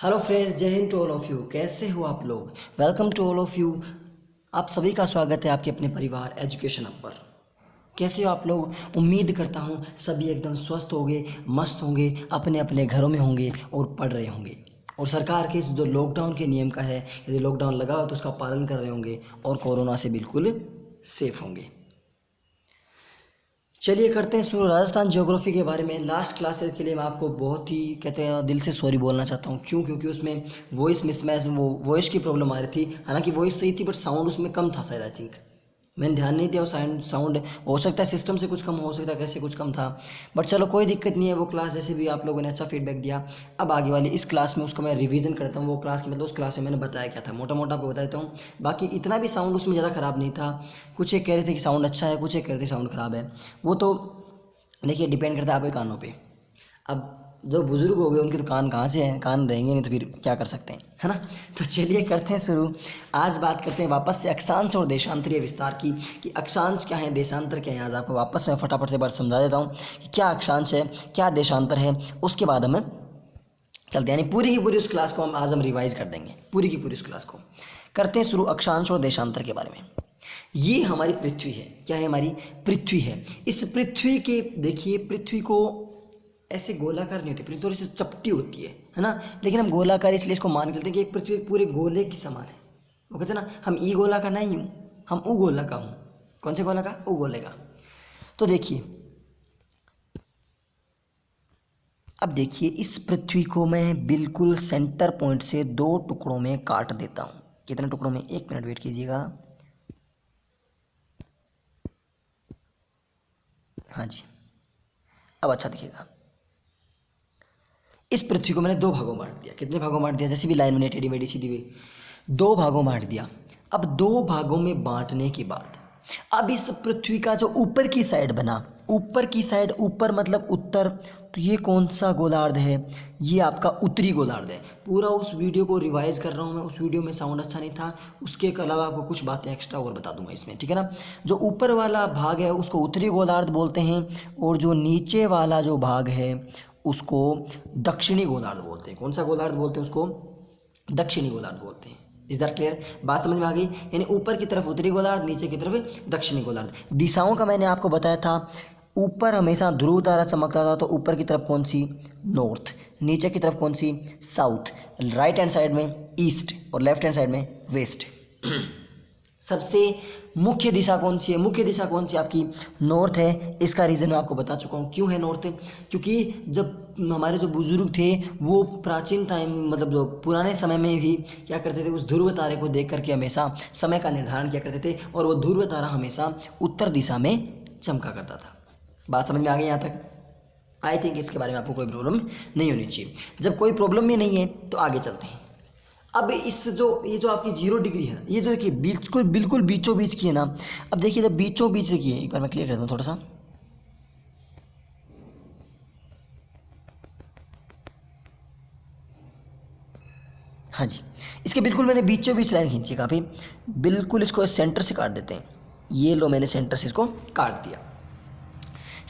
Hello friend, जय Hind to all of you. कैसे हो आप लोग? Welcome to all of you. आप सभी का स्वागत है आपके अपने परिवार एजुकेशन हब पर। कैसे हो आप लोग? उम्मीद करता हूँ सभी एकदम स्वस्थ होंगे, मस्त होंगे, अपने अपने घरों में होंगे और पढ़ रहे होंगे। और सरकार के इस जो लॉकडाउन के नियम का है, यदि लॉकडाउन लगा हो तो उसका पालन कर रहे होंगे और कोरोना से बिल्कुल सेफ होंगे। चलिए करते हैं शुरू राजस्थान ज्योग्राफी के बारे में। लास्ट क्लासेस के लिए मैं आपको बहुत ही कहते हैं दिल से सॉरी बोलना चाहता हूँ। क्यों? क्योंकि उसमें वॉइस मिसमैच, वो वॉइस की प्रॉब्लम आ रही थी। हालांकि वॉइस सही थी बट साउंड उसमें कम था शायद, आई थिंक। मैंने ध्यान नहीं दिया। वो साउंड हो सकता है सिस्टम से कुछ कम, हो सकता है कैसे कुछ कम था। बट चलो कोई दिक्कत नहीं है। वो क्लास जैसे भी आप लोगों ने अच्छा फीडबैक दिया। अब आगे वाली इस क्लास में उसको मैं रिवीजन करता हूँ। वो क्लास की मतलब उस क्लास में मैंने बताया क्या था, मोटा मोटा आपको बता देता हूँ। बाकी इतना भी साउंड उसमें ज़्यादा ख़राब नहीं था। कुछ एक कह रहे थे कि साउंड अच्छा है, कुछ एक कह रहे थे साउंड ख़राब है। वो तो देखिए डिपेंड करता है आपके कानों पे। अब जो बुजुर्ग हो गए उनके तो कान कहाँ से हैं, कान रहेंगे नहीं तो फिर क्या कर सकते हैं, है ना। तो चलिए करते हैं शुरू। आज बात करते हैं वापस से अक्षांश और देशांतरीय विस्तार की, कि अक्षांश क्या है, देशांतर क्या है। आज आपको वापस मैं फटाफट से बार समझा देता हूँ कि क्या अक्षांश है, क्या देशांतर है। उसके बाद हम चलते हैं, यानी पूरी की पूरी उस क्लास को हम आज रिवाइज कर देंगे। पूरी की पूरी उस क्लास को करते हैं शुरू अक्षांश और देशांतर के बारे में। ये हमारी पृथ्वी है। क्या है? हमारी पृथ्वी है। इस पृथ्वी के देखिए, पृथ्वी को ऐसे गोलाकार नहीं होती, पृथ्वी थोड़ी सी चपटी होती है ना। लेकिन हम गोलाकार इसलिए इसको मान के चलते हैं कि एक पृथ्वी एक पूरे गोले की समान है। वो कहते हैं ना, हम ई गोला का नहीं हूँ, हम उ गोला का हूँ। कौन से गोला का? उ गोले का। तो देखिए, अब देखिए इस पृथ्वी को मैं बिल्कुल सेंटर पॉइंट से दो टुकड़ों में काट देता हूँ। कितने टुकड़ों में? एक मिनट वेट कीजिएगा। हाँ जी, अब अच्छा दिखेगा। इस पृथ्वी को मैंने दो भागों में बांट दिया। कितने भागों में बांट दिया? जैसे भी लाइन बनी टेढ़ी मेढ़ी सीधी हुई, दो भागों में बांट दिया। अब दो भागों में बांटने के बाद अब इस पृथ्वी का जो ऊपर की साइड बना, ऊपर की साइड, ऊपर मतलब उत्तर, तो ये कौन सा गोलार्ध है? ये आपका उत्तरी गोलार्ध है। पूरा उस वीडियो को रिवाइज कर रहा हूँ मैं। उस वीडियो में साउंड अच्छा नहीं था, उसके अलावा आपको कुछ बातें एक्स्ट्रा और बता दूंगा इसमें, ठीक है ना। जो ऊपर वाला भाग है उसको उत्तरी गोलार्ध बोलते हैं, और जो नीचे वाला जो भाग है उसको दक्षिणी गोलार्ध बोलते हैं। कौन सा गोलार्ध बोलते हैं उसको? दक्षिणी गोलार्ध बोलते हैं। Is that clear? बात समझ में आ गई? यानी ऊपर की तरफ उत्तरी गोलार्ध, नीचे की तरफ दक्षिणी गोलार्ध। दिशाओं का मैंने आपको बताया था। ऊपर हमेशा ध्रुव तारा चमकता था, तो ऊपर की तरफ कौन सी? नॉर्थ। नीचे की तरफ कौन सी? साउथ। राइट हैंड साइड में ईस्ट और लेफ्ट हैंड साइड में वेस्ट। सबसे मुख्य दिशा कौन सी है? मुख्य दिशा कौन सी आपकी? नॉर्थ है। इसका रीज़न मैं आपको बता चुका हूँ क्यों है नॉर्थ। क्योंकि जब हमारे जो बुजुर्ग थे वो प्राचीन टाइम, मतलब जो पुराने समय में भी क्या करते थे, उस ध्रुव तारे को देख करके हमेशा समय का निर्धारण किया करते थे, और वो ध्रुव तारा हमेशा उत्तर दिशा में चमका करता था। बात समझ में आ गई यहाँ तक? आई थिंक इसके बारे में आपको कोई प्रॉब्लम नहीं होनी चाहिए। जब कोई प्रॉब्लम भी नहीं है तो आगे चलते हैं। अब इस जो ये जो आपकी 0 डिग्री है, ये जो देखिए बिल्कुल बिल्कुल बीचों बीच की है ना। अब देखिए जब बीचों बीच की है, एक बार मैं क्लियर करता हूँ थोड़ा सा। हाँ जी, इसके बिल्कुल मैंने बीचों बीच लाइन खींची काफ़ी। बिल्कुल इसको सेंटर से काट देते हैं। ये लो, मैंने सेंटर से इसको काट दिया।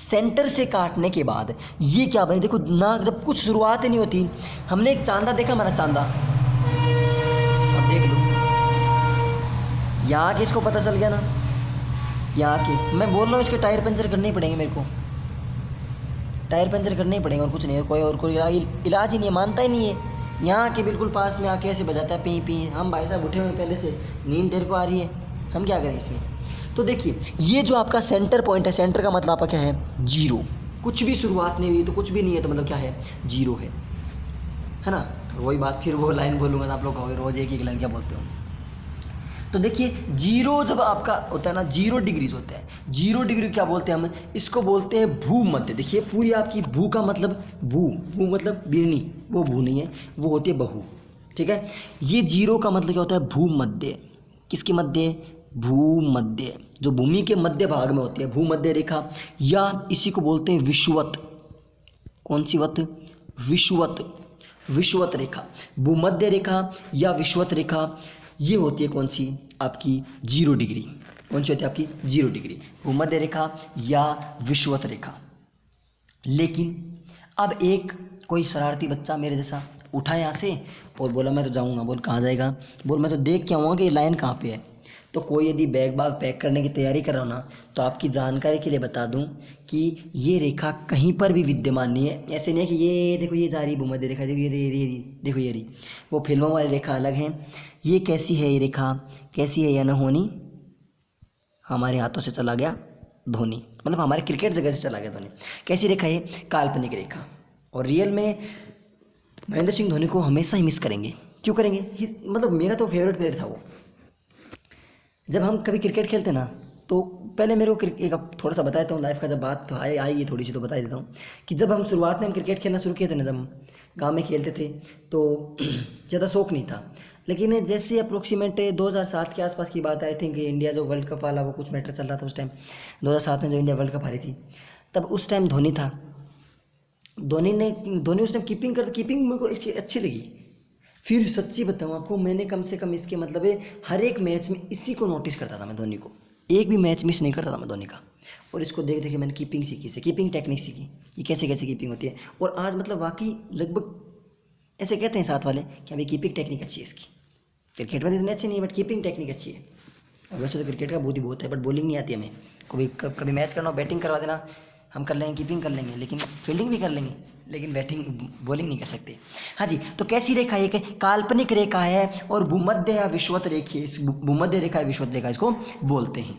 सेंटर से काटने के बाद ये क्या बने? देखो ना, जब कुछ शुरुआत ही नहीं होती। हमने एक चांदा देखा, हमारा चांदा। अब देख लो, यहाँ के इसको पता चल गया ना। यहाँ के मैं बोल रहा हूँ, इसके टायर पंचर करने ही पड़ेंगे मेरे को। टायर पंचर करने ही पड़ेंगे, और कुछ नहीं है। कोई इलाज ही नहीं है, मानता ही नहीं है। यहाँ के बिल्कुल पास में आके ऐसे बजाता है पी पी। हम भाई साहब उठे हुए हैं पहले से, नींद देर को आ रही है, हम क्या करें इसमें। तो देखिए ये जो आपका सेंटर पॉइंट है, सेंटर का मतलब आपका क्या है? 0। कुछ भी शुरुआत नहीं हुई तो कुछ भी नहीं है, तो मतलब क्या है? 0 है ना। वही बात, फिर वो लाइन बोलूँगा तो आप लोग कहोगे रोज़ एक लाइन क्या बोलते हो। तो देखिए 0 जब आपका होता है ना, 0 डिग्री होता है। 0 डिग्री क्या बोलते हैं हम? इसको बोलते हैं भूमध्य। देखिए पूरी आपकी भू का मतलब भू मतलब बिरनी, वो भू नहीं है, वो होती है बहु, ठीक है। ये 0 का मतलब क्या होता है? भूमध्य। किसके मध्य? भूमध्य। जो भूमि के मध्य भाग में होती है भूमध्य रेखा, या इसी को बोलते हैं विषुवत। कौन सी वत? विषुवत। विषुवत रेखा, भूमध्य रेखा या विषुवत रेखा, ये होती है कौन सी? आपकी 0 डिग्री। कौन सी होती है आपकी? 0 डिग्री, भूमध्य रेखा या विषुवत रेखा। लेकिन अब एक कोई शरारती बच्चा मेरे जैसा उठा यहाँ से और बोला मैं तो जाऊँगा। बोल कहाँ जाएगा? बोल मैं तो देख के आऊँगा कि ये लाइन कहाँ पे है। तो कोई यदि बैग बाग पैक करने की तैयारी कर रहा हो ना, तो आपकी जानकारी के लिए बता दूं कि ये रेखा कहीं पर भी विद्यमान नहीं है। ऐसे नहीं है कि ये देखो ये जा रही भूमध्य रेखा, देखो ये देखो ये रही, वो फिल्मों वाली रेखा अलग है। ये कैसी है ये रेखा? कैसी है? या न होनी हमारे हाथों से चला गया धोनी, मतलब हमारे क्रिकेट जगह से चला गया धोनी। कैसी रेखा है? काल्पनिक रेखा। और रियल में महेंद्र सिंह धोनी को हमेशा ही मिस करेंगे। क्यों करेंगे? मतलब मेरा तो फेवरेट प्लेयर था वो। जब हम कभी क्रिकेट खेलते ना, तो पहले मेरे को एक अब थोड़ा सा बताता हूँ लाइफ का, जब बात तो आएगी थोड़ी सी तो बता देता हूँ कि जब हम शुरुआत में हम क्रिकेट खेलना शुरू किए थे ना, जब हम गाँव में खेलते थे तो ज़्यादा शौक नहीं था। लेकिन जैसे अप्रोक्सीमेट 2007 के आसपास की बात, आई थिंक इंडिया जो वर्ल्ड कप वाला वो कुछ मैटर चल रहा था उस टाइम, 2007 में जो इंडिया वर्ल्ड कप हारी थी, तब उस टाइम धोनी था। धोनी उस टाइम कीपिंग मेरे को अच्छी लगी। फिर सच्ची बताऊँ आपको, मैंने कम से कम इसके मतलब है हर एक मैच में इसी को नोटिस करता था मैं, धोनी को। एक भी मैच मिस नहीं करता था मैं धोनी का। और इसको देख देख के मैंने कीपिंग सीखी, से कीपिंग टेक्निक सीखी, ये कैसे कैसे कीपिंग होती है। और आज मतलब वाकई लगभग ऐसे कहते हैं साथ वाले कि अभी कीपिंग टेक्निक अच्छी है इसकी। क्रिकेट में इतनी अच्छी नहीं है बट कीपिंग टेक्निक अच्छी है। और वैसे तो क्रिकेट का बहुत ही बहुत है, बट बॉलिंग नहीं आती हमें। कभी मैच करना हो, बैटिंग करवा देना, हम कर लेंगे, कीपिंग कर लेंगे, लेकिन फील्डिंग भी कर लेंगे, लेकिन बॉलिंग नहीं कर सकते। हाँ जी, तो कैसी रेखा है? एक काल्पनिक रेखा है और भूमध्य या विषुवत रेखा, इस भूमध्य रेखा या विषुवत रेखा इसको बोलते हैं।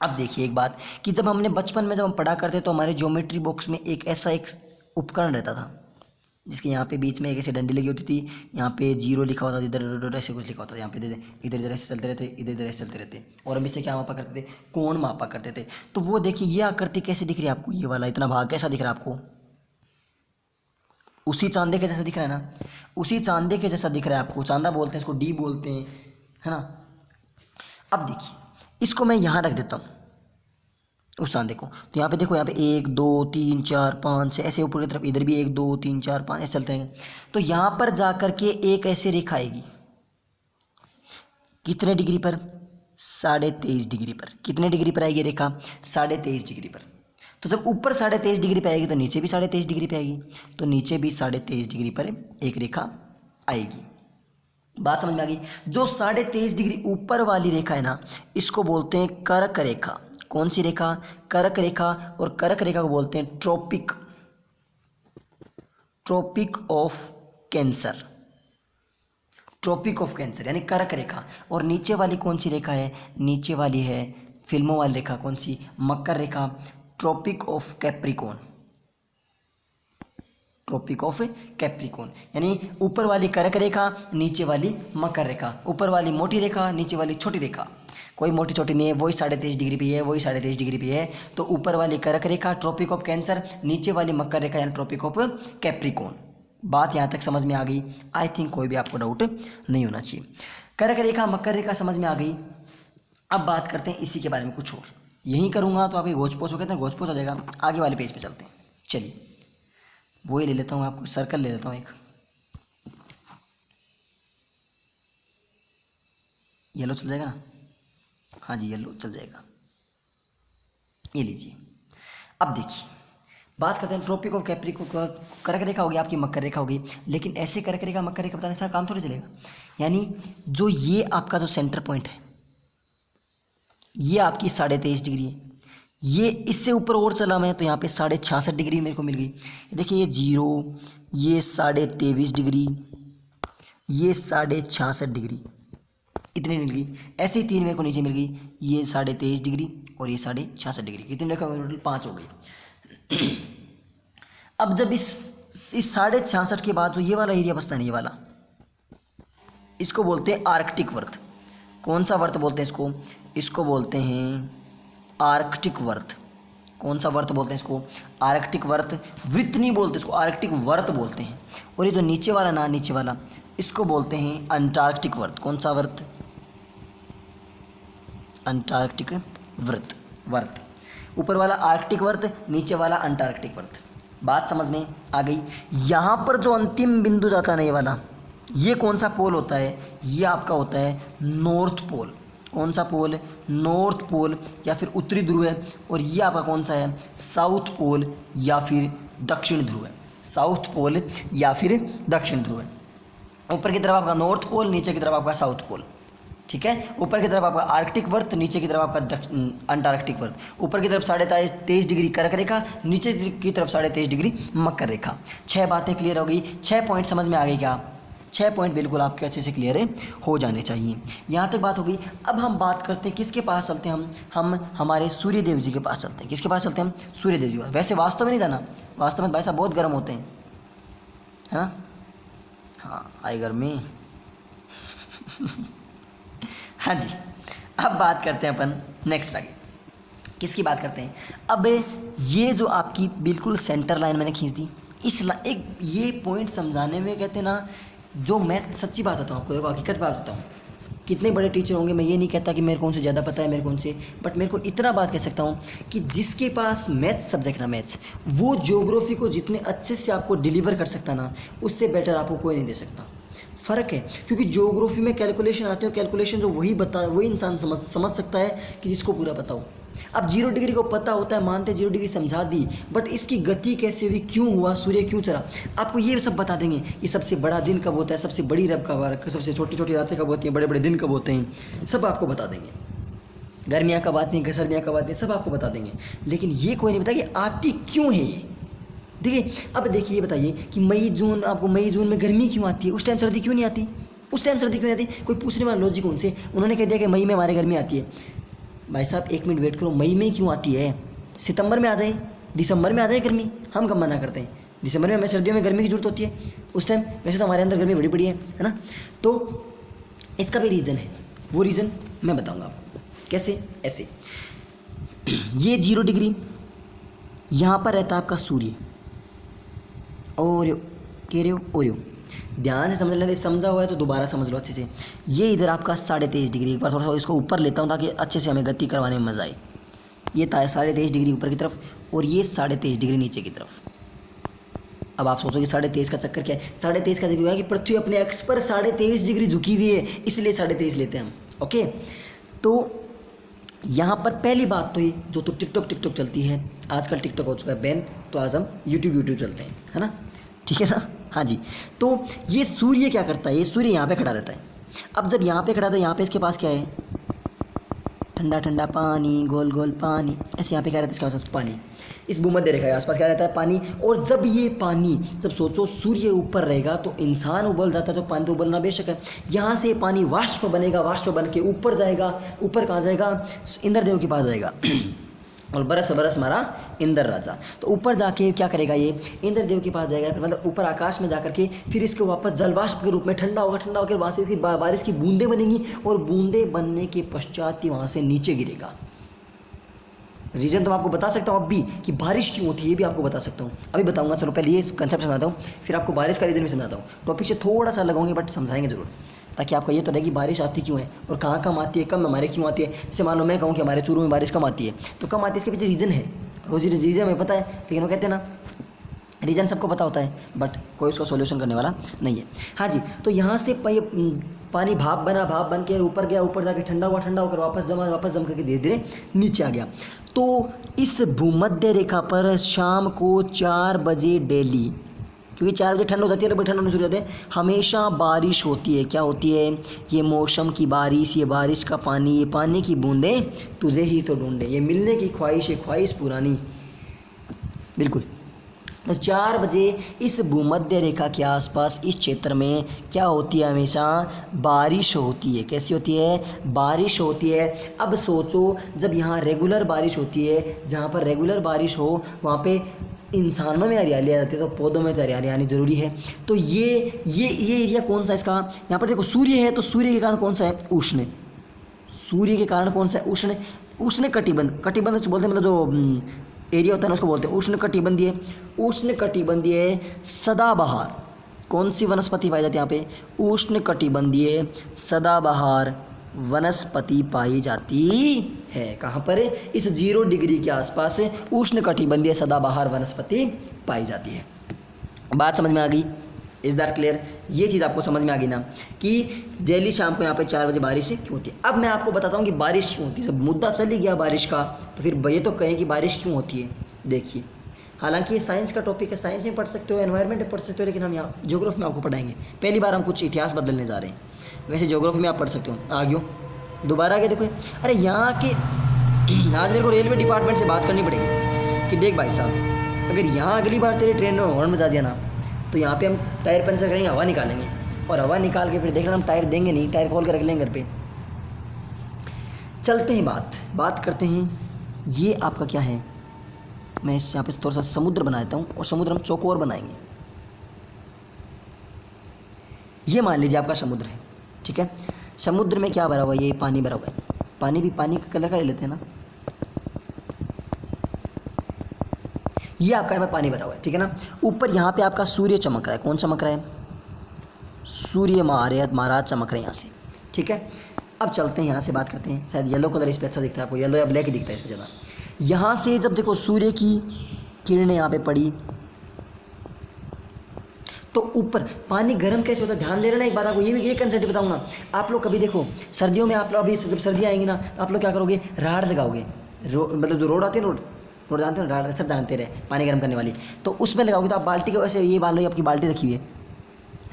अब देखिए एक बात कि जब हमने बचपन में जब हम पढ़ा करते तो हमारे ज्योमेट्री बॉक्स में एक ऐसा एक उपकरण रहता था जिसके यहाँ पे बीच में एक ऐसी डंडी लगी होती थी, यहाँ पे 0 लिखा होता था, इधर ऐसे कुछ लिखा होता था, यहाँ पे इधर इधर ऐसे चलते रहते, इधर इधर ऐसे चलते रहते। और हम इससे क्या मापा करते थे? कोण मापा करते थे। तो वो देखिए ये आकृति कैसी दिख रही है आपको? ये वाला इतना भाग कैसा दिख रहा है आपको? उसी चांदे के जैसा दिख रहा है ना? उसी चांदे के जैसा दिख रहा है आपको। चांदा बोलते हैं इसको, डी बोलते हैं, है ना? अब देखिए इसको मैं यहाँ रख देता हूँ उस चांदे को, तो यहाँ पे देखो, यहाँ पे 1 2 3 4 5 6 ऐसे ऊपर की तरफ, इधर भी 1 2 3 4 5 ऐसे चलते हैं। तो यहाँ पर जा कर के एक ऐसे रेखा आएगी, कितने डिग्री पर? 23.5 डिग्री पर। कितने डिग्री पर आएगी रेखा? 23.5 डिग्री पर। तो जब ऊपर 23.5 डिग्री पे आएगी तो नीचे भी 23.5 डिग्री पे आएगी, तो नीचे भी 23.5 डिग्री पर एक रेखा आएगी। बात समझ में आ गई? जो 23.5 डिग्री ऊपर वाली रेखा है ना, इसको बोलते हैं कर्क रेखा। कौन सी रेखा? कर्क रेखा। और कर्क रेखा को बोलते हैं tropic of cancer. Tropic of cancer यानी कर्क रेखा। और नीचे वाली कौन सी रेखा है? नीचे वाली है फिल्मों वाली रेखा। कौन सी? मकर रेखा, tropic of Capricorn. Tropic of Capricorn यानी ऊपर वाली कर्क रेखा, नीचे वाली मकर रेखा। ऊपर वाली मोटी रेखा, नीचे वाली छोटी रेखा। कोई मोटी छोटी नहीं है, वही 23.5 डिग्री पे है, वही 23.5 डिग्री पे है। तो ऊपर वाली कर्क रेखा ट्रॉपिक ऑफ कैंसर, नीचे वाली मकर रेखा यानी ट्रॉपिक ऑफ कैप्रिकॉन। बात यहाँ तक समझ में आ गई? आई थिंक कोई भी आपको डाउट नहीं होना चाहिए। कर्क रेखा, मकर रेखा समझ में आ गई। अब बात करते हैं इसी के बारे में कुछ और। यही करूँगा तो आपकी घोच पोच, वो कहते हैं घोच पोच हो जाएगा। आगे वाले पेज पे चलते हैं। चलिए वही ले लेता हूँ, आपको सर्कल ले लेता हूँ एक। येलो चल जाएगा ना? हाँ जी येलो चल जाएगा, ये लीजिए। अब देखिए बात करते हैं ट्रॉपिक ऑफ कैप्रिकॉन। कर्क रेखा होगी आपकी, मकर रेखा होगी, लेकिन ऐसे कर्क रेखा मकर रेखा बताने से काम थोड़ी चलेगा। यानी जो ये आपका जो सेंटर पॉइंट है, ये आपकी 23.5 डिग्री है। ये इससे ऊपर और चला मैं तो यहाँ पे 66.5 डिग्री मेरे को मिल गई। देखिए ये 0, ये 23.5 डिग्री, ये 66.5 डिग्री, इतनी मिल गई। ऐसे ही 3 मेरे को नीचे मिल गई, ये 23.5 डिग्री और ये 66.5 डिग्री। कितनी रेखा? टोटल 5 हो गई। अब जब इस 66.5 के बाद जो ये वाला एरिया बचता है, ये वाला, इसको बोलते हैं आर्कटिक वर्त। कौन सा वर्त बोलते हैं इसको? इसको बोलते हैं आर्कटिक वर्त। कौन सा वर्त बोलते हैं इसको? आर्कटिक वर्त। वृत्त नहीं बोलते इसको, आर्कटिक वर्त बोलते हैं। और ये जो नीचे वाला ना, नीचे वाला, इसको बोलते हैं अंटार्कटिक वर्त। कौन सा वर्त? अंटार्कटिक वर्त। ऊपर वाला आर्कटिक वर्त, नीचे वाला अंटार्कटिक वर्त। बात समझ में आ गई? यहाँ पर जो अंतिम बिंदु जाता है ना, ये वाला, ये कौन सा पोल होता है? ये आपका होता है नॉर्थ पोल। कौन सा पोल? नॉर्थ पोल या फिर उत्तरी ध्रुव है। और ये आपका कौन सा है? साउथ पोल या फिर दक्षिण ध्रुव है। साउथ पोल या फिर दक्षिण ध्रुव। ऊपर की तरफ आपका नॉर्थ पोल, नीचे की तरफ आपका साउथ पोल, ठीक है। ऊपर की तरफ आपका आर्कटिक वर्त, नीचे की तरफ आपका अंटार्कटिक वर्त। ऊपर की तरफ 23.5 डिग्री कर्क रेखा, नीचे की तरफ 23.5 डिग्री मकर रेखा। 6 बातें क्लियर हो गई, 6 पॉइंट समझ में आ गई क्या? 6 पॉइंट बिल्कुल आपके अच्छे से क्लियर हो जाने चाहिए। यहाँ तक बात हो गई। अब हम बात करते हैं किसके पास चलते हैं, हम हमारे सूर्य देव जी के पास चलते हैं। किसके पास चलते हैं हम? सूर्य देव जी के पास। वैसे वास्तव में नहीं जाना, वास्तव में भाई साहब बहुत गर्म होते हैं, है ना। हाँ, आई गर्मी। हाँ जी, अब बात करते हैं अपन नेक्स्ट आगे किसकी बात करते हैं। अब ये जो आपकी बिल्कुल सेंटर लाइन मैंने खींच दी, एक ये पॉइंट समझाने में कहते हैं ना, जो मैं सच्ची बात बताऊँ आपको, देखो हकीकत बात बताऊँ, कितने बड़े टीचर होंगे, मैं ये नहीं कहता कि मेरे को उनसे ज़्यादा पता है, मेरे को उनसे, बट मेरे को इतना बात कह सकता हूँ कि जिसके पास मैथ्स सब्जेक्ट ना, मैथ्स, वो ज्योग्राफी को जितने अच्छे से आपको डिलीवर कर सकता ना, उससे बेटर आपको कोई नहीं दे सकता। फ़र्क है, क्योंकि ज्योग्राफी में कैलकुलेशन आते हैं, कैलकुलेशन जो वही इंसान समझ सकता है कि जिसको पूरा पता हो। अब 0 डिग्री को पता होता है, मानते 0 डिग्री समझा दी, बट इसकी गति कैसे हुई, क्यों हुआ, सूर्य क्यों चला, आपको ये सब बता देंगे। ये सबसे बड़ा दिन कब होता है, सबसे बड़ी रब कब, सबसे छोटी छोटी रातें कब होती हैं, बड़े बड़े दिन कब होते हैं, सब आपको बता देंगे। गर्मियाँ कब आती हैं, सर्दियाँ कब आती हैं, सब आपको बता देंगे। लेकिन ये कोई नहीं बता कि आती क्यों है ये। देखिए, अब देखिए, ये बताइए कि मई जून में गर्मी क्यों आती है, उस टाइम सर्दी क्यों नहीं आती, उस टाइम सर्दी क्यों नहीं आती। कोई पूछने वाला लॉजिक उनसे, उन्होंने कह दिया कि मई में हमारे गर्मी आती है। भाई साहब 1 मिनट वेट करो, मई में क्यों आती है, सितंबर में आ जाए, दिसंबर में आ जाए गर्मी, हम कब मना करते हैं। दिसंबर में हमें सर्दियों में गर्मी की जरूरत होती है, उस टाइम वैसे तो हमारे अंदर गर्मी बड़ी बड़ी है ना। तो इसका भी रीज़न है, वो रीज़न मैं बताऊँगा आपको कैसे। ऐसे ये 0 डिग्री यहाँ पर रहता है आपका सूर्य, और कह रहे हो और ध्यान से समझ लेते, समझा हुआ है तो दोबारा समझ लो अच्छे से। ये इधर आपका 23.5 डिग्री, एक बार थोड़ा सा इसको ऊपर लेता हूँ ताकि अच्छे से हमें गति करवाने में मज़ा आए। ये 23.5 डिग्री ऊपर की तरफ, और ये 23.5 डिग्री नीचे की तरफ। अब आप सोचोगे 23.5 का चक्कर क्या है। 23.5 का चक्कर है कि पृथ्वी अपने अक्ष पर 23.5 डिग्री झुकी हुई है, इसलिए 23.5 लेते हैं हम। ओके, तो यहाँ पर पहली बात तो ये जो तो टिकटॉक चलती है आजकल, टिकटॉक हो चुका है बैन, तो आज हम यूट्यूब चलते हैं, है ना, ठीक है ना। हाँ जी, तो ये सूर्य क्या करता है, ये सूर्य यहाँ पे खड़ा रहता है। अब जब यहाँ पे खड़ा था, यहाँ पे इसके पास क्या है, ठंडा ठंडा पानी, गोल गोल पानी, ऐसे यहाँ पे क्या रहता है इसके आसपास पानी, इस भूमध्य रेखा के आसपास क्या रहता है, पानी। और जब ये पानी, जब सोचो सूर्य ऊपर रहेगा तो इंसान उबल जाता है, तो पानी तो उबलना बेशक है। यहाँ से पानी वाष्प बनेगा, वाष्प बन के ऊपर जाएगा, ऊपर कहाँ जाएगा, इंद्रदेव के पास जाएगा। और बरस बरस मारा इंद्र राजा, तो ऊपर जाके क्या करेगा, ये इंद्रदेव के पास जाएगा, फिर मतलब ऊपर आकाश में जाकर के फिर इसको वापस जलवाष्प के रूप में ठंडा होकर वहाँ से इसकी बारिश की बूंदें बनेंगी, और बूंदें बनने के पश्चात ही वहाँ से नीचे गिरेगा। रीज़न तो मैं आपको बता सकता हूँ अब भी कि बारिश क्यों होती है, ये भी आपको बता सकता हूँ, अभी बताऊँगा। चलो पहले ये कंसेप्ट समझाता हूँ, फिर आपको बारिश का रीज़न भी समझाता हूँ। टॉपिक से थोड़ा सा लगाऊंगे बट समझाएंगे ज़रूर, ताकि आपको ये तो रहे कि बारिश आती क्यों है और कहाँ कम आती है, कम हमारे क्यों आती है। जैसे मान लो मैं कहूँ कि हमारे चूरू में बारिश कम आती है, तो कम आती है, इसके पीछे रीज़न है, रोज़ी रीज़न हमें पता है, लेकिन वो कहते हैं ना रीज़न सबको पता होता है, बट कोई उसका सॉल्यूशन करने वाला नहीं है। हाँ जी, तो यहाँ से पानी भाप बन के ऊपर गया, ऊपर जाके ठंडा होकर वापस जम करके धीरे धीरे नीचे आ गया। तो इस भूमध्य रेखा पर शाम को 4 बजे डेली, क्योंकि 4 बजे ठंड हो जाती है, लगभग ठंड होने शुरू हो जाती है, हमेशा बारिश होती है। क्या होती है, ये मौसम की बारिश, ये बारिश का पानी, ये पानी की बूंदें तुझे ही तो ढूंढे, ये मिलने की ख्वाहिश है, ख्वाहिश पुरानी, बिल्कुल। तो 4 बजे इस भूमध्य रेखा के आसपास इस क्षेत्र में क्या होती है, हमेशा बारिश होती है। कैसी होती है, बारिश होती है। अब सोचो जब यहाँ रेगुलर बारिश होती है, जहाँ पर रेगुलर बारिश हो वहाँ पे इंसानों में हरियाली आ जाती है, तो पौधों में तो हरियाली आनी ज़रूरी है। तो ये एरिया कौन सा इसका, यहाँ पर देखो सूर्य है, तो सूर्य के कारण कौन सा है, उष्ण। सूर्य के कारण कौन सा है, उष्ण कटिबंध बोलते हैं, मतलब जो एरिया होता है ना उसको बोलते हैं उष्ण कटिबंधीय। उष्ण कटिबंधीय सदाबहार, कौन सी वनस्पति पाई जाती है यहाँ पे, उष्ण कटिबंधीय सदाबहार वनस्पति पाई जाती है। कहाँ पर, इस 0 डिग्री के आसपास उष्ण कटिबंधीय सदाबहार वनस्पति पाई जाती है। बात समझ में आ गई, इज दैट क्लियर। ये चीज़ आपको समझ में आ गई ना कि डेली शाम को यहाँ पे 4 बजे बारिश क्यों होती है। अब मैं आपको बताता हूँ कि बारिश क्यों होती है। जब मुद्दा चल ही गया बारिश का, तो फिर ये तो कहें कि बारिश क्यों होती है। देखिए हालांकि ये साइंस का टॉपिक है, साइंस में पढ़ सकते हो, एनवायरनमेंट में पढ़ सकते हो, लेकिन हम यहाँ ज्योग्राफी में आपको पढ़ाएंगे। पहली बार हम कुछ इतिहास बदलने जा रहे हैं, वैसे ज्योग्राफी में आप पढ़ सकते हो। आगे दोबारा आगे देखो, अरे यहाँ के आज मेरे को रेलवे डिपार्टमेंट से बात करनी पड़ेगी कि देख भाई साहब, अगर यहाँ अगली बार तेरे ट्रेन में हॉर्न बजा दिया ना, तो यहाँ पे हम टायर पंचर करेंगे, हवा निकालेंगे, और हवा निकाल के फिर देखना हम टायर देंगे नहीं, टायर खोल के रख लेंगे घर पे। चलते हैं बात करते हैं। ये आपका क्या है, मैं इस यहाँ पे थोड़ा सा समुद्र बना देता हूँ, और समुद्र हम चौकोर बनाएंगे। ये मान लीजिए आपका समुद्र है, ठीक है। समुद्र में क्या भरा हुआ है, ये पानी भरा हुआ है। पानी भी पानी का कलर का ले लेते हैं ना, ये आपका यहाँ पे पानी भरा हुआ है, ठीक है ना। ऊपर यहाँ पे आपका सूर्य चमक रहा है। कौन चमक रहा है? सूर्य महाराज चमक रहे हैं यहाँ से, ठीक है। अब चलते हैं यहाँ से बात करते हैं। शायद येलो कलर इस पर अच्छा दिखता है आपको, येलो या ब्लैक ही दिखता है इस पर ज़्यादा। यहाँ से जब देखो सूर्य की किरणें यहाँ पे पड़ी, तो ऊपर पानी गर्म कैसे होता है, ध्यान दे रहे ना। एक बात आपको ये कंसेप्ट बताऊंगा। आप लोग कभी देखो सर्दियों में, आप लोग अभी जब सर्दियाँ आएंगी ना, तो आप लोग क्या करोगे, राड लगाओगे। मतलब जो रोड आती है, रोड जानते हो, राड सब जानते रहे, पानी गर्म करने वाली, तो उसमें लगाओगे। तो आप बाल्टी के वैसे, ये मान लो आपकी बाल्टी रखी हुई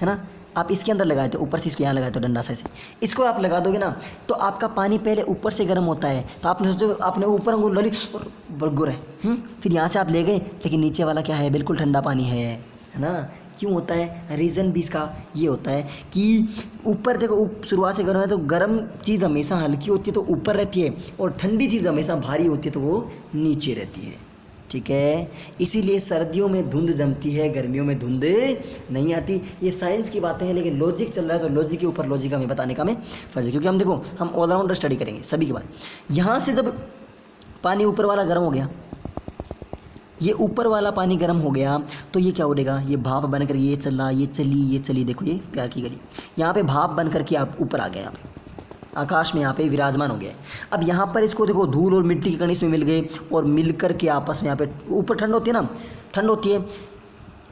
है ना, आप इसके अंदर लगाए थे, ऊपर से इसको यहाँ लगाए थे डंडा से, इसको आप लगा दोगे ना, तो आपका पानी पहले ऊपर से गर्म होता है। तो आपने सोचो, आपने ऊपर अंगूर लली और बरगुर है, फिर यहाँ से आप ले गए, लेकिन नीचे वाला क्या है, बिल्कुल ठंडा पानी है ना। क्यों होता है? रीज़न भी इसका ये होता है कि ऊपर देखो, शुरुआत से गर्म है, तो गर्म चीज़ हमेशा हल्की होती है तो ऊपर रहती है, और ठंडी चीज़ हमेशा भारी होती है तो वो नीचे रहती है, ठीक है। इसीलिए सर्दियों में धुंध जमती है, गर्मियों में धुंध नहीं आती। ये साइंस की बातें हैं, लेकिन लॉजिक चल रहा है, तो लॉजिक के ऊपर लॉजिक हमें बताने का हमें फर्ज है, क्योंकि हम देखो, हम ऑलराउंडर स्टडी करेंगे सभी की बात। यहाँ से जब पानी ऊपर वाला गर्म हो गया, ये ऊपर वाला पानी गर्म हो गया, तो ये क्या उड़ेगा, ये भाप बनकर ये चला, ये चली, देखो ये प्यार की गली, यहाँ पे भाप बन करके आप ऊपर आ गए, यहाँ पे आकाश में यहाँ पे विराजमान हो गया। अब यहाँ पर इसको देखो, धूल और मिट्टी के कण इसमें मिल गए, और मिल कर के आपस में यहाँ पे ऊपर ठंड होती है ना, ठंड होती है।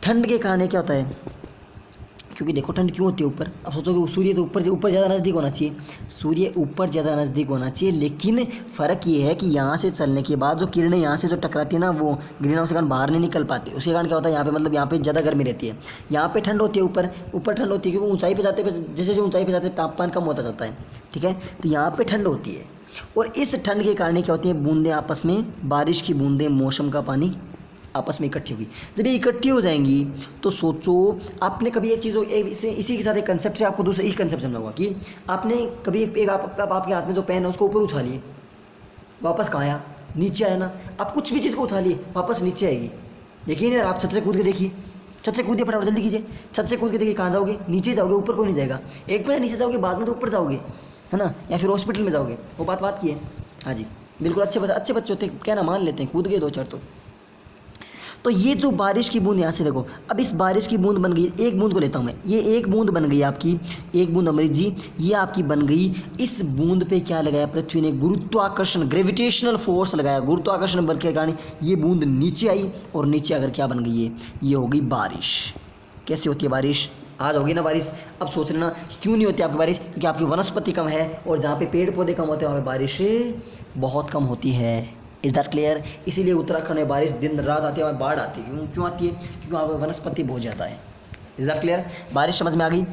ठंड के कारण क्या होता है, क्योंकि देखो ठंड क्यों होती है ऊपर। अब सोचोगे सूर्य तो ऊपर ज़्यादा नज़दीक होना चाहिए, सूर्य ऊपर ज़्यादा नज़दीक होना चाहिए, लेकिन फ़र्क ये है कि यहाँ से चलने के बाद जो किरणें यहाँ से जो टकराती है ना, वो ग्रीन हाउस के कारण बाहर नहीं निकल पाती। उसके कारण क्या होता है, यहाँ पे मतलब यहाँ पे ज़्यादा गर्मी रहती है, यहाँ पे ठंड होती है, ऊपर ठंड होती है, क्योंकि ऊंचाई पे जाते जैसे जो ऊंचाई पे जाते तापमान कम होता जाता है, ठीक है। तो यहाँ पे ठंड होती है, और इस ठंड के कारण क्या होती है, बूंदें आपस में, बारिश की बूंदें, मौसम का पानी आपस में इकट्ठी होगी। जब ये इकट्ठी हो जाएंगी, तो सोचो, आपने कभी एक चीज़, इसी के साथ एक कंसेप्ट से आपको दूसरा एक कंसेप्ट समझाऊंगा कि आपने कभी आपके हाथ में जो पेन है उसको ऊपर उछालिए, वापस कहाँ आया, नीचे आया ना। आप कुछ भी चीज़ को उछालिए, वापस नीचे आएगी। यकीन है, आप छत से कूद के देखिए, छत से कूदिए, फटाफट जल्दी कीजिए, छत से कूद के देखिए, कहाँ जाओगे, नीचे जाओगे, ऊपर को नहीं जाएगा। एक बार नीचे जाओगे, बाद में तो ऊपर जाओगे, है ना, या फिर हॉस्पिटल में जाओगे। वो बात की है। हाँ जी, बिल्कुल, अच्छे बच्चे होते हैं, क्या ना, मान लेते हैं, कूद गए 2-4 तो ये जो बारिश की बूंद, यहाँ से देखो, अब इस बारिश की बूंद बन गई, एक बूंद को लेता हूँ मैं, ये एक बूंद बन गई आपकी, एक बूंद अमृत जी, ये आपकी बन गई। इस बूंद पे क्या लगाया पृथ्वी ने, गुरुत्वाकर्षण, ग्रेविटेशनल फोर्स लगाया, गुरुत्वाकर्षण बल के कारण ये बूंद नीचे आई, और नीचे अगर क्या बन गई है, ये हो गई बारिश। कैसे होती है बारिश? आज होगी ना बारिश। अब सोच लेना क्यों नहीं होती आपकी बारिश, क्योंकि आपकी वनस्पति कम है, और जहाँ पे पेड़ पौधे कम होते हैं वहाँ पे बारिश बहुत कम होती है। Is that clear? इसीलिए उत्तराखंड में बारिश दिन रात आती है, वहाँ बाढ़ आती है। क्यों आती है? क्योंकि वहाँ पर वनस्पति बहुत ज़्यादा है। Is that clear? बारिश समझ में आ गई?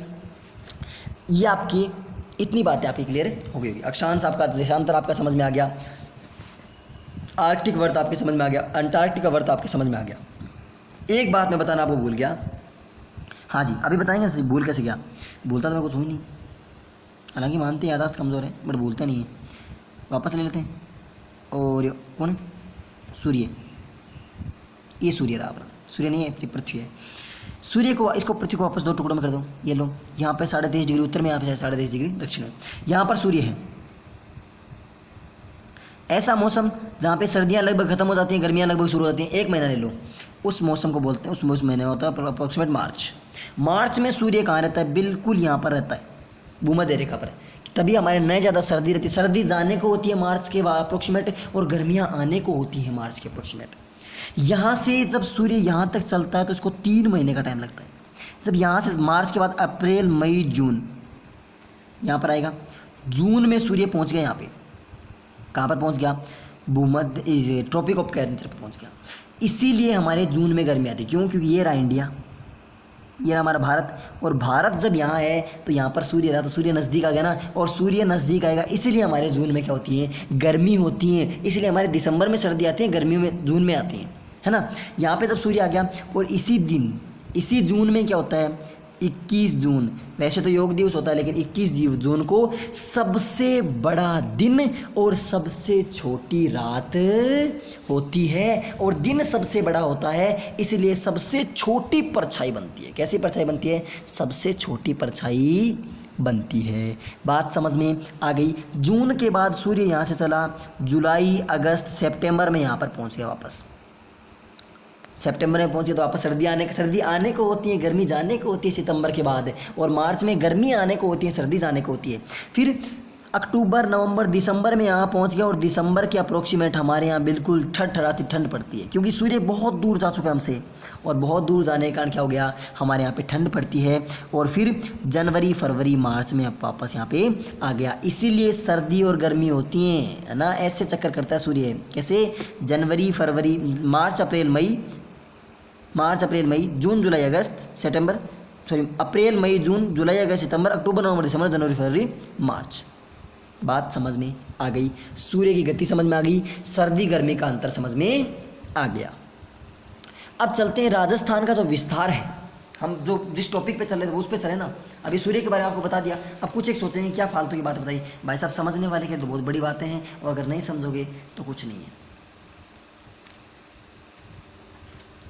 ये आपकी इतनी बातें आपकी क्लियर हो गई होगी। अक्षांश आपका, देशांतर आपका समझ में आ गया, आर्कटिक वर्त आपके समझ में आ गया, अंटार्कटिक वर्त आपके समझ में आ गया। एक बात मैं बताना आपको भूल गया। हाँ जी, अभी बताएंगे भूल कैसे गया। भूलता तो मैं कुछ हुई नहीं, हालांकि मानते हैं यादाश्त कमज़ोर है, बट भूलता नहीं है। वापस ले लेते हैं। और कौन है? सूर्य। ये सूर्य रहा अपना, सूर्य नहीं है, पृथ्वी है। सूर्य को, इसको पृथ्वी को वापस 2 टुकड़ों में कर दो। ये लो, यहाँ पे 23.5 डिग्री उत्तर में, यहाँ पे 23.5 डिग्री दक्षिण में, यहाँ पर सूर्य है। ऐसा मौसम जहाँ पे सर्दियाँ लगभग खत्म हो जाती हैं, गर्मियाँ लगभग शुरू हो जाती हैं, 1 महीना ले लो, उस मौसम को बोलते हैं, उस महीने में होता है अप्रोक्सीमेट मार्च में सूर्य कहाँ रहता है? बिल्कुल यहाँ पर रहता है, भूमध्य रेखा पर। तभी हमारे नए ज़्यादा सर्दी रहती है। सर्दी जाने को होती है मार्च के अप्रोक्सीमेट, और गर्मियाँ आने को होती है मार्च के अप्रोक्सीमेट। यहाँ से जब सूर्य यहाँ तक चलता है तो इसको 3 महीने का टाइम लगता है। जब यहाँ से मार्च के बाद अप्रैल, मई, जून यहाँ पर आएगा। जून में सूर्य पहुँच गया यहाँ पे, कहाँ पर पहुँच गया? भूमध्य ट्रॉपिक ऑफ कैंसर पर पहुंच गया। इसीलिए हमारे जून में गर्मी आती है। क्यों? क्योंकि ये रहा इंडिया, ये रहा हमारा भारत, और भारत जब यहाँ है तो यहाँ पर सूर्य रहा, तो सूर्य नज़दीक आ गया ना, और सूर्य नज़दीक आएगा, इसीलिए हमारे जून में क्या होती है? गर्मी होती है। इसलिए हमारे दिसंबर में सर्दी आती है, गर्मियों में जून में आती है ना। यहाँ पे जब सूर्य आ गया, और इसी दिन, इसी जून में क्या होता है? 21 जून, वैसे तो योग दिवस होता है, लेकिन 21 जून को सबसे बड़ा दिन और सबसे छोटी रात होती है, और दिन सबसे बड़ा होता है, इसलिए सबसे छोटी परछाई बनती है। कैसी परछाई बनती है? सबसे छोटी परछाई बनती है। बात समझ में आ गई? जून के बाद सूर्य यहाँ से चला, जुलाई, अगस्त, सितंबर में यहाँ पर पहुँच गया वापस। सितंबर में पहुंचे तो वापस सर्दी आने को होती है, गर्मी जाने को होती है सितंबर के बाद, और मार्च में गर्मी आने को होती है, सर्दी जाने को होती है। फिर अक्टूबर, नवंबर, दिसंबर में यहाँ पहुंच गया, और दिसंबर के अप्रोक्सीमेट हमारे यहाँ बिल्कुल ठंड ठंड पड़ती है, क्योंकि सूर्य बहुत दूर जा चुका है हमसे, और बहुत दूर जाने के कारण क्या हो गया? हमारे यहाँ पे ठंड पड़ती है। और फिर जनवरी, फरवरी, मार्च में अब वापस यहाँ पे आ गया। इसीलिए सर्दी और गर्मी होती हैं, है ना, ऐसे चक्कर करता है सूर्य। कैसे? जनवरी, फरवरी, मार्च, अप्रैल, मई, जून, जुलाई, अगस्त, सितंबर, अप्रैल, मई, जून, जुलाई, अगस्त, सितंबर, अक्टूबर, नवंबर, दिसंबर, जनवरी, फरवरी, मार्च। बात समझ में आ गई? सूर्य की गति समझ में आ गई, सर्दी गर्मी का अंतर समझ में आ गया। अब चलते हैं राजस्थान का जो विस्तार है, हम जो जिस टॉपिक पे चल रहे थे उस पे चले ना। अभी सूर्य के बारे में आपको बता दिया। अब कुछ एक सोचेंगे क्या फालतू की बात बताई भाई साहब, समझने वाले के तो बहुत बड़ी बातें हैं, और अगर नहीं समझोगे तो कुछ नहीं है।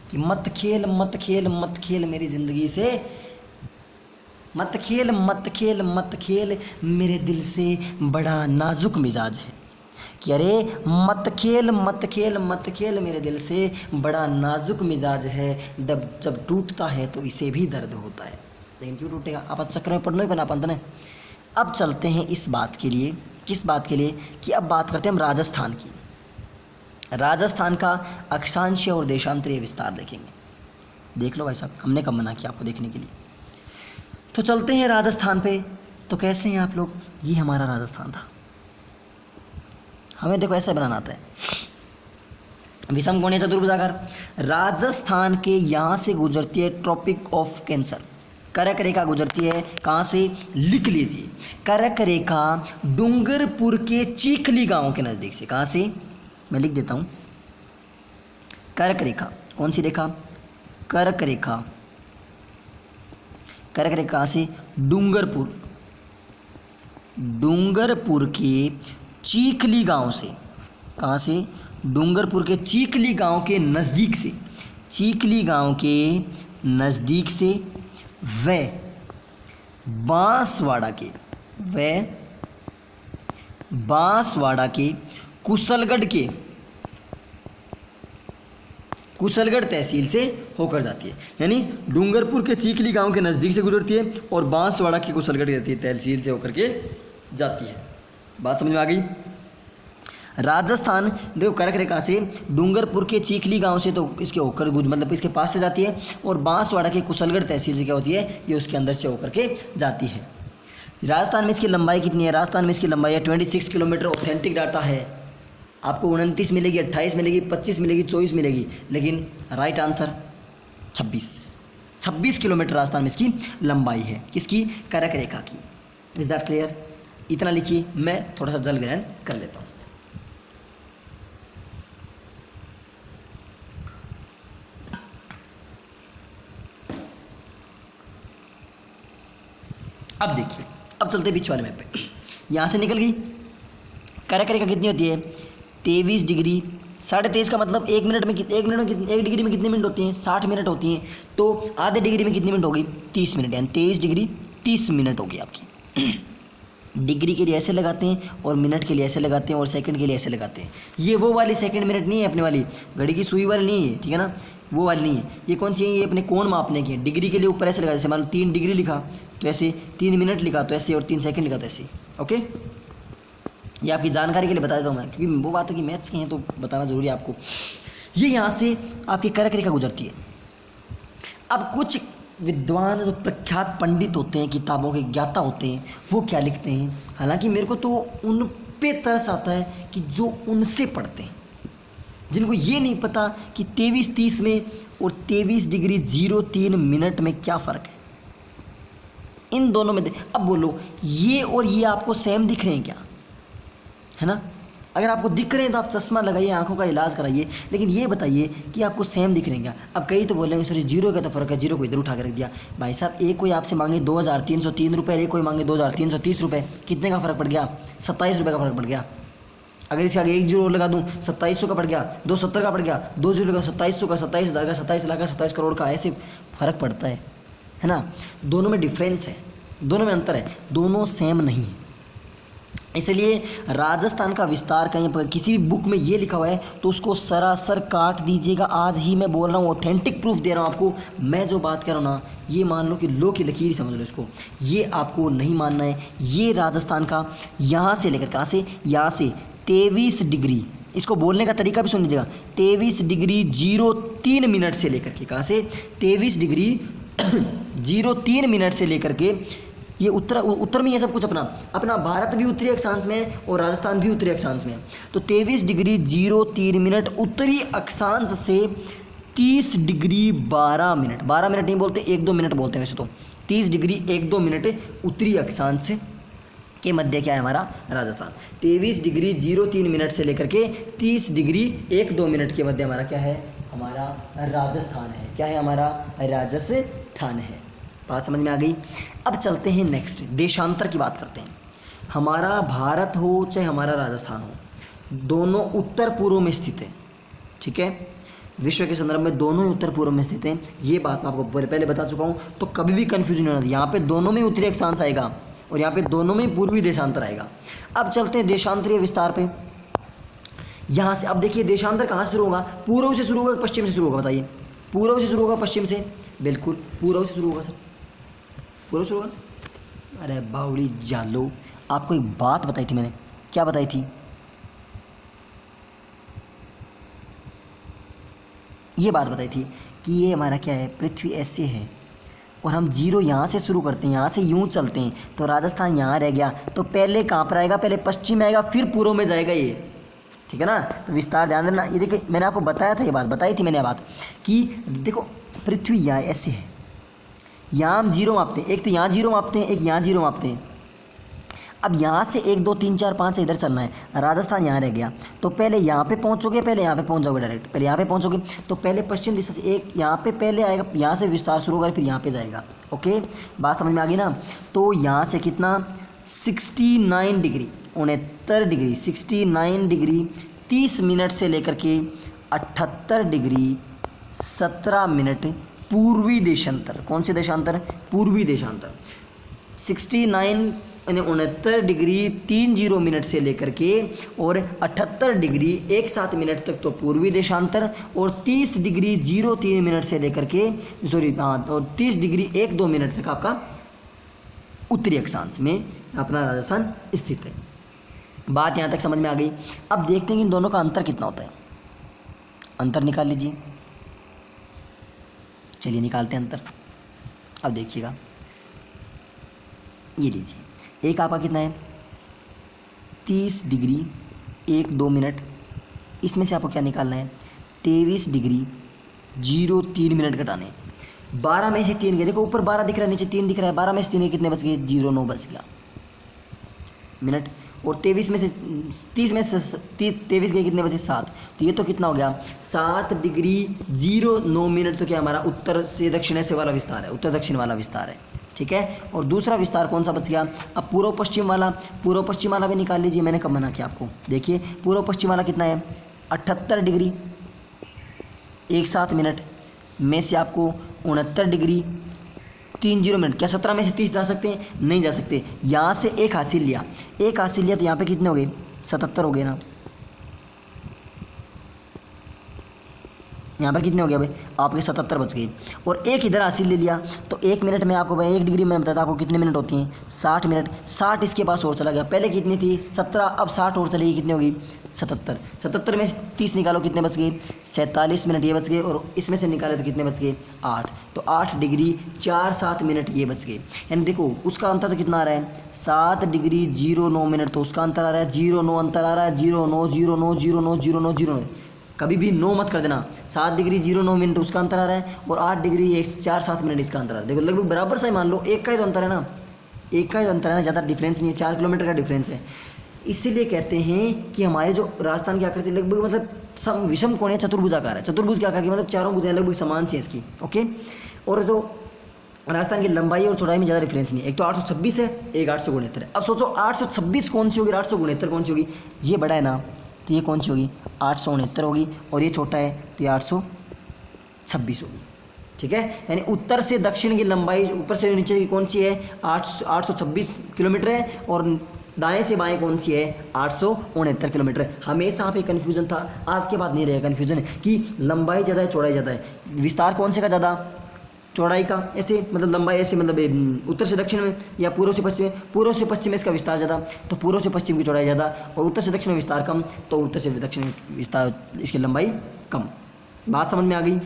कि मत खेल मेरी ज़िंदगी से, मत खेल मेरे दिल से, बड़ा नाजुक मिजाज है। कि अरे मत खेल मेरे दिल से, बड़ा नाजुक मिजाज है, जब टूटता है तो इसे भी दर्द होता है। लेकिन क्यों टूटेगा? आप चक्कर में पढ़ना ही करना पंत ने। अब चलते हैं इस बात के लिए, किस बात के लिए? कि अब बात करते हैं हम राजस्थान की। राजस्थान का अक्षांशीय और देशांतरीय विस्तार देखेंगे। देख लो भाई साहब, हमने कब मना किया आपको देखने के लिए। तो चलते हैं राजस्थान पे। तो कैसे हैं आप लोग? ये हमारा राजस्थान था। हमें देखो ऐसे बनाना आता है, विषम कोणीय चतुर्भुजाकार। राजस्थान के यहाँ से गुजरती है ट्रॉपिक ऑफ कैंसर, कर्क रेखा गुजरती है। कहाँ से? लिख लीजिए, कर्क रेखा डूंगरपुर के चीखली गांव के नज़दीक से। कहाँ से? मैं लिख देता हूँ। कर्क रेखा, कौन सी रेखा? कर्क रेखा। कर्क रेखा कहाँ से? डूंगरपुर के चीखली गांव से। कहाँ से? डूंगरपुर के चीखली गांव के नज़दीक से, चीखली गांव के नज़दीक से, व बांसवाड़ा के कुशलगढ़ तहसील से होकर जाती है। यानी डूंगरपुर के चीखली गांव के नज़दीक से गुजरती है, और बांसवाड़ा की कुशलगढ़ तहसील से होकर के जाती है। बात समझ में आ गई? राजस्थान देखो, कर्क रेखा से डूंगरपुर के चीखली गांव से तो इसके होकर मतलब इसके पास से जाती है, और बांसवाड़ा के कुशलगढ़ तहसील से क्या होती है? ये उसके अंदर से होकर के जाती है। राजस्थान में इसकी लंबाई कितनी है? राजस्थान में इसकी लंबाई है 26 किलोमीटर। ऑथेंटिक डाटा है, आपको 29 मिलेगी, 28 मिलेगी, 25 मिलेगी, 24 मिलेगी, लेकिन राइट आंसर 26 किलोमीटर राजस्थान में इसकी लंबाई है। किसकी? कर्क रेखा की। Is that clear? इतना लिखिए, मैं थोड़ा सा जल ग्रहण कर लेता हूँ। अब देखिए, अब चलते बीच वाले मैप पे। यहाँ से निकल गई। कर्क रेखा कितनी होती है? 23 डिग्री 23.5 का मतलब 1 मिनट में 1 डिग्री में कितने मिनट होती हैं? 60 मिनट होती हैं। तो आधे डिग्री में कितनी मिनट होगी? 30 मिनट, यानी 23 डिग्री 30 मिनट होगी आपकी। डिग्री के लिए ऐसे लगाते हैं, और मिनट के लिए ऐसे लगाते हैं, और सेकंड के लिए ऐसे लगाते हैं। ये वो वाली सेकंड मिनट नहीं है अपने वाली, घड़ी की सुई वाली नहीं है, ठीक है ना, वो वाली नहीं है। ये कौन सी है? ये अपने कोण मापने की है। डिग्री के लिए ऊपर ऐसे लगा, जैसे मान लो 3 डिग्री लिखा तो ऐसे, 3 मिनट लिखा तो ऐसे, और 3 सेकंड लिखा तो ऐसे। ओके, ये आपकी जानकारी के लिए बता देता हूँ मैं, क्योंकि वो बात है कि मैथ्स के हैं तो बताना जरूरी है आपको। ये यहाँ से आपकी कर्क रेखा गुजरती है। अब कुछ विद्वान जो प्रख्यात पंडित होते हैं, किताबों के ज्ञाता होते हैं, वो क्या लिखते हैं? हालांकि मेरे को तो उन पे तरस आता है कि जो उनसे पढ़ते हैं, जिनको ये नहीं पता कि 23:30 में और 23:03 में क्या फ़र्क है। इन दोनों में अब बोलो, ये और ये आपको सेम दिख रहे हैं क्या? है ना? अगर आपको दिख रहे हैं तो आप चश्मा लगाइए, आंखों का इलाज कराइए, लेकिन ये बताइए कि आपको सेम दिख रहे हैं क्या? अब कई तो बोलेंगे सर जीरो का तो फ़र्क है, जीरो को इधर उठा कर रख दिया। भाई साहब, एक कोई आपसे मांगे 2303 रुपये, एक कोई मांगे 2330 रुपये, कितने का फ़र्क पड़ गया? 27 रुपये का फ़र्क पड़ गया। अगर इसके आगे एक जीरो लगा दूँ 2700 का पड़ गया, 270 का पड़ गया, 2 जीरो का 2700 का, 27,000 का, 27 लाख का, 27 करोड़ का, ऐसे फ़र्क पड़ता है ना? दोनों में डिफरेंस है, दोनों में अंतर है, दोनों सेम नहीं है। इसलिए राजस्थान का विस्तार कहीं पर किसी भी बुक में ये लिखा हुआ है तो उसको सरासर काट दीजिएगा। आज ही मैं बोल रहा हूँ, ऑथेंटिक प्रूफ दे रहा हूँ आपको। मैं जो बात कर रहा हूँ ना, ये मान लो कि लो की लकीर ही समझ लो इसको, ये आपको नहीं मानना है। ये राजस्थान का यहाँ से लेकर, कहाँ से? यहाँ से 23 डिग्री, इसको बोलने का तरीका भी सुन लीजिएगा, 23:03 से लेकर के, कहाँ से? 23:03 से लेकर के, ये उत्तर में ये सब कुछ अपना भारत भी उत्तरी अक्षांश में है और राजस्थान भी उत्तरी अक्षांश में है। तो 23:03 उत्तरी अक्षांश से 30:12, 12 मिनट नहीं बोलते, 1-2 मिनट बोलते हैं वैसे तो, 30:01-2 उत्तरी अक्षांश के मध्य क्या है हमारा? राजस्थान। 23:03 से लेकर के 30:01-2 के मध्य हमारा क्या है? हमारा राजस्थान है। क्या है? हमारा राजस्थान है। बात समझ में आ गई? अब चलते हैं नेक्स्ट, देशांतर की बात करते हैं। हमारा भारत हो चाहे हमारा राजस्थान हो, दोनों उत्तर पूर्व में स्थित है, ठीक है? विश्व के संदर्भ में दोनों ही उत्तर पूर्व में स्थित हैं। ये बात मैं आपको पहले बता चुका हूँ, तो कभी भी कन्फ्यूजन नहीं होना। यहाँ पे दोनों में उत्तरी अक्षांश आएगा और यहाँ पे दोनों में पूर्वी देशांतर आएगा। अब चलते हैं देशांतरीय विस्तार पे। यहाँ से अब देखिए, देशांतर कहाँ से शुरू होगा? पूर्व से शुरू होगा, पश्चिम से शुरू होगा? बताइए, पूर्व से शुरू होगा, पश्चिम से? बिल्कुल पूर्व से शुरू होगा सर, पूर्व से शुरू होगा। अरे बावड़ी जालो, आपको एक बात बताई थी मैंने, क्या बताई थी? ये बात बताई थी कि ये हमारा क्या है, पृथ्वी ऐसे है और हम जीरो यहाँ से शुरू करते हैं, यहाँ से यूँ चलते हैं, तो राजस्थान यहाँ रह गया, तो पहले कहाँ पर आएगा? पहले पश्चिम आएगा, फिर पूर्व में जाएगा ये, ठीक है ना? तो विस्तार ध्यान देना। ये देखिए, मैंने आपको बताया था, ये बात बताई थी मैंने, बात कि देखो पृथ्वी यहाँ ऐसे है, यहाँ हम जीरो मापते हैं, एक तो यहाँ जीरो मापते हैं, एक यहाँ जीरो मापते हैं। अब यहाँ से 1 2 3 4 5 इधर चलना है, राजस्थान यहाँ रह गया, तो पहले यहाँ पे पहुँचोगे, पहले यहाँ पे पहुँच जाओगे डायरेक्ट, पहले यहाँ पे पहुँचोगे, तो पहले पश्चिम दिशा से एक यहाँ पे पहले आएगा, यहाँ से विस्तार शुरू होगा, फिर यहाँ पे जाएगा। ओके, बात समझ में आ गई ना? तो यहाँ से कितना? 69 डिग्री, 69 डिग्री, 69 डिग्री 30 मिनट से लेकर के 78 डिग्री 17 मिनट पूर्वी देशांतर। कौन से देशांतर? पूर्वी देशांतर। 69 डिग्री 30 मिनट से लेकर के और 78 डिग्री 17 तक तो पूर्वी देशांतर, और 30 डिग्री 03 मिनट से लेकर के और 30 डिग्री 1-2 मिनट तक आपका उत्तरी अक्षांश में अपना राजस्थान स्थित है। बात यहाँ तक समझ में आ गई? अब देखते हैं कि इन दोनों का अंतर कितना होता है। अंतर निकाल लीजिए, चलिए निकालते हैं अंतर। अब देखिएगा, ये लीजिए, एक आपका कितना है? 30 डिग्री 1-2 मिनट, इसमें से आपको क्या निकालना है? 23 डिग्री 03 मिनट घटाने। 12 में से 3 गए, देखो ऊपर 12 दिख रहा है, नीचे 3 दिख रहा है, 12 में से 3 कितने बच गए? 09 बच गया मिनट। और 23 में से 30 में से 23 गए, कितने बचे? 7। तो ये तो कितना हो गया? 7 डिग्री 09 मिनट। तो क्या हमारा उत्तर से दक्षिण से वाला विस्तार है, उत्तर दक्षिण वाला विस्तार है, ठीक है? और दूसरा विस्तार कौन सा बच गया? अब पूर्व पश्चिम वाला, पूर्व पश्चिम वाला भी निकाल लीजिए। मैंने कब मना किया आपको? देखिए पूर्व पश्चिम वाला कितना है? 78 डिग्री 17 मिनट में से आपको 69 डिग्री 30 मिनट। क्या 17 में से 30 जा सकते हैं? नहीं जा सकते। यहाँ से एक हासिल लिया, एक हासिल लिया, तो यहाँ पे कितने हो गए? 77 हो गए ना। यहाँ पर कितने हो गया भाई आपके 77 बच गए। और एक इधर हासिल ले लिया तो 1 मिनट में आपको भाई 1 डिग्री में बताता आपको कितने मिनट होती हैं 60 मिनट। 60 इसके पास और चला गया, पहले कितनी थी 17, अब 60 और चलेगी कितनी होगी 77। 77 में 30 निकालो कितने बच गए 47 मिनट ये बच गए, और इसमें से निकाले तो कितने बच गए 8, तो 8 डिग्री 4-7 मिनट ये बच गए। यानी देखो उसका अंतर तो कितना आ रहा है 7 डिग्री 09 मिनट, तो उसका अंतर आ रहा है 09 अंतर आ रहा है 09 09 09 09 09। कभी भी 9 मत कर देना, 7 डिग्री 09 मिनट उसका अंतर आ रहा है और 8 डिग्री 4-7 मिनट इसका अंतर आ रहा है। देखो लगभग बराबर सा ही मान लो, एक का ही तो अंतर है ना, एक का ही अंतर है ना, ज़्यादा डिफरेंस नहीं है, 4 किलोमीटर का डिफरेंस है। इसीलिए कहते हैं कि हमारे जो राजस्थान की आकृति लगभग मतलब विषम कोणीय चतुर्भुजाकार है। चतुर्भुज क्या आकार की मतलब चारों भुजाएं लगभग समान सी है इसकी, ओके। और जो राजस्थान की लंबाई और चौड़ाई में ज़्यादा डिफरेंस नहीं है, एक तो 826 है, एक 869 है। अब सोचो 826 कौन सी होगी, 869 कौन सी होगी, ये बड़ा है ना तो ये कौन सी होगी 869 होगी, और ये छोटा है तो ये 826 होगी, ठीक है। यानी उत्तर से दक्षिण की लंबाई ऊपर से नीचे की कौन सी है 826 किलोमीटर है, और दाएं से बाएं कौन सी है 869 किलोमीटर। हमेशा पे कन्फ्यूजन था, आज के बाद नहीं रहेगा कन्फ्यूजन कि लंबाई ज़्यादा है चौड़ाई ज़्यादा है। विस्तार कौन से का ज़्यादा, चौड़ाई का, ऐसे मतलब लंबाई ऐसे मतलब उत्तर से दक्षिण में या पूर्व से पश्चिम में, पूर्व से पश्चिम में इसका विस्तार ज़्यादा तो पूर्व से पश्चिम की चौड़ाई ज़्यादा, और उत्तर से दक्षिण में विस्तार कम तो उत्तर से दक्षिण में विस्तार इसकी लंबाई कम। बात समझ में आ गई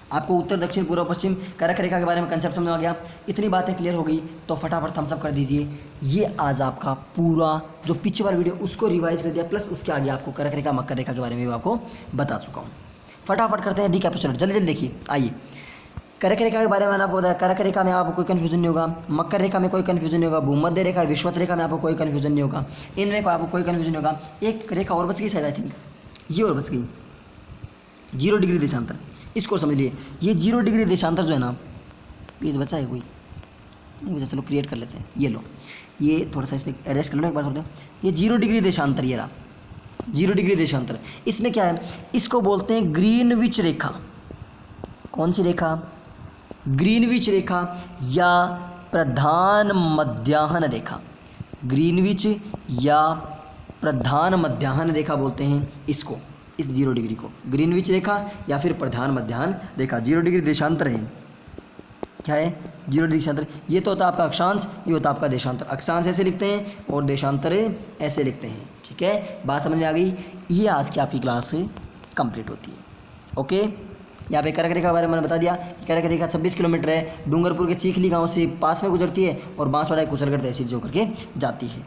आपको, उत्तर दक्षिण पूर्व पश्चिम करक रेखा के बारे में कंसेप्ट समझ में आ गया। इतनी बातें क्लियर हो गई तो फटाफट थम्स अप कर दीजिए। ये आज आपका पूरा जो पिछले वाला वीडियो उसको रिवाइज कर दिया, प्लस उसके आगे आपको करक रेखा मकर रेखा के बारे में भी आपको बता चुका हूँ। फटाफट करते हैं रिकैपिचुलेट, जल्दी जल्दी देखिए। आइए करक रेखा के बारे में मैंने आपको बताया, करक रेखा में आपको कोई कन्फ्यूजन नहीं होगा, मकर रेखा में कोई कन्फ्यूजन नहीं होगा, भूमध्य रेखा विश्वत रेखा में आपको कोई कन्फ्यूजन नहीं होगा, इनमें आपको कोई कन्फ्यूजन नहीं होगा। एक रेखा और बच गई शायद, आई थिंक ये और बच गई 0 डिग्री देशांतर, इसको समझ लिए। ये 0 डिग्री देशांतर जो है ना, पेज बचा है कोई नहीं बचा, चलो क्रिएट कर लेते हैं। ये लो, ये थोड़ा सा इसमें एडजस्ट कर लो एक बार थोड़ा। ये 0 डिग्री देशांतर, ये रहा 0 डिग्री देशांतर। इसमें क्या है, इसको बोलते हैं ग्रीनविच रेखा। कौन सी रेखा, ग्रीनविच रेखा या प्रधान मध्याह्न रेखा। ग्रीनविच या प्रधान मध्याह्न रेखा बोलते हैं इसको, इस 0 डिग्री को ग्रीनविच रेखा या फिर प्रधान मध्याह्न रेखा। 0 डिग्री देशांतर है, क्या है 0 डिग्री देशांतर। ये तो होता है आपका अक्षांश, ये होता है आपका देशांतर। अक्षांश ऐसे लिखते हैं और देशांतर ऐसे लिखते हैं, ठीक है। बात समझ में आ गई। ये आज की आपकी क्लास कंप्लीट होती है, ओके। यहाँ पे करक रेखा के बारे में मैंने बता दिया कि करक रेखा 26 किलोमीटर है, डूंगरपुर के चीखली गांव से पास में गुजरती है और बांसवाड़ा कुशलगढ़ तहसील जो करके जाती है।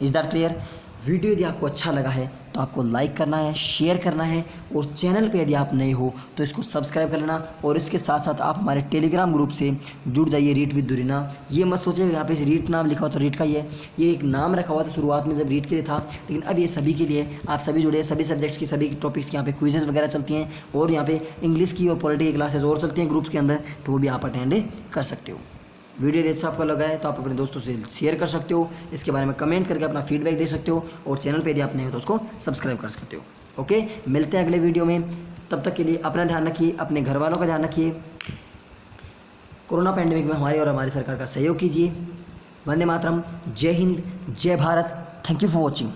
Is that clear. वीडियो यदि आपको अच्छा लगा है तो आपको लाइक करना है, शेयर करना है, और चैनल पे यदि आप नए हो तो इसको सब्सक्राइब कर लेना। और इसके साथ साथ आप हमारे टेलीग्राम ग्रुप से जुड़ जाइए, रीट विद दुरीना। ये मत सोचिए यहाँ पे रीट नाम लिखा हो तो रीट का ही है, ये एक नाम रखा हुआ था शुरुआत में जब रीट के लिए था, लेकिन अब ये सभी के लिए। आप सभी जुड़े, सभी सब्जेक्ट्स की सभी टॉपिक्स की यहाँ पे क्विजेज़ वगैरह चलती हैं, और यहाँ पे इंग्लिश की और पॉलिटी की क्लासेज और चलती हैं ग्रुप्स के अंदर, तो वो भी आप अटेंड कर सकते हो। वीडियो अच्छा आपको लगा है तो आप अपने दोस्तों से शेयर कर सकते हो, इसके बारे में कमेंट करके अपना फीडबैक दे सकते हो, और चैनल पे यदि आप नए हो तो उसको सब्सक्राइब कर सकते हो। ओके, मिलते हैं अगले वीडियो में, तब तक के लिए अपना ध्यान रखिए, अपने घर वालों का ध्यान रखिए। कोरोना पैंडेमिक में हमारी और हमारी सरकार का सहयोग कीजिए। वंदे मातरम, जय हिंद, जय Bharat. Thank you for watching.